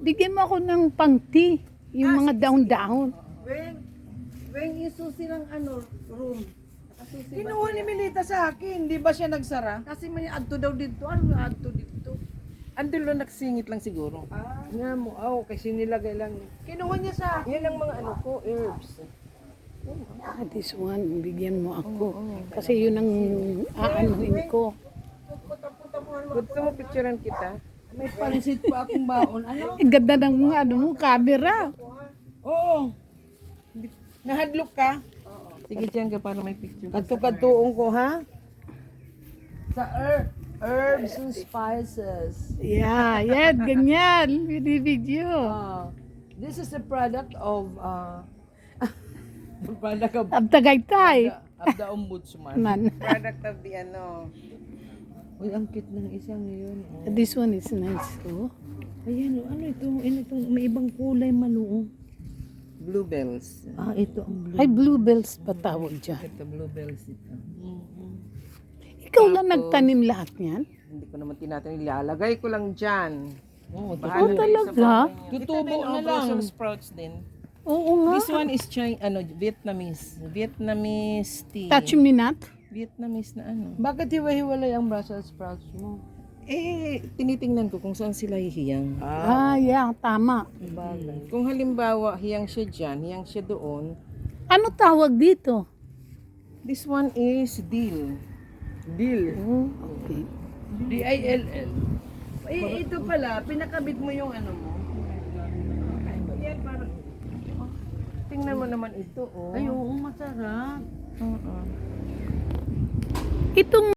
Bigyan mo ako ng pang-tea. Yung mga dahon-dahon. Weng isusi lang room. Nakasusi ba Kinuha ni Milita sa akin, di ba siya nagsara? kasi may adto daw dito. Ano adto dito? Andun lang nagsingit lang siguro. Nga mo, kasi nilagay lang. Kinuha niya sa akin. Yan ang mga herbs. This one, bigyan mo ako. Kasi yun ang aanuhin ko. Gusto mo picturean kita? May pansit pa akong baon. Ano? Ang ganda ng mga camera. Oo. Nahadlok ka? Sige dyan ka para may picture. Kadto-kadtuong ko ha? Sa herbs and spices. Yeah, ganyan. Binibidyo. This is the product of Product of, Ang Tagaytay. of the ombudsman. Man. Product of the Uy, ang cute ng isa ngayon. This one is nice. Oh. Ayan, ano ito? May ibang kulay man oh. Bluebells. Ito ang Ay, bluebells pa tawag dyan. Ito, bluebells ito. Ikaw lang nagtanim lahat yan? Hindi ko naman tinatanong, ilalagay ko lang dyan. Oo, talaga? Tutubo na lang. Sprouts din. Oo nga. This one is Vietnamese. Vietnamese tea. Touch me not. Vietnamese na ano. Bakit hiwa-hiwalay ang Brussels sprouts mo? Tinitingnan ko kung saan sila hihiyang. Yeah, tama. Kung halimbawa, hiyang siya dyan, hiyang siya doon. Ano tawag dito? This one is dill. Dill. Okay. D-I-L-L. Ito pala, pinakabit mo yung ano mo. Yan, parang... Tingnan mo naman ito, oh. Ay, oo, masarap. Itong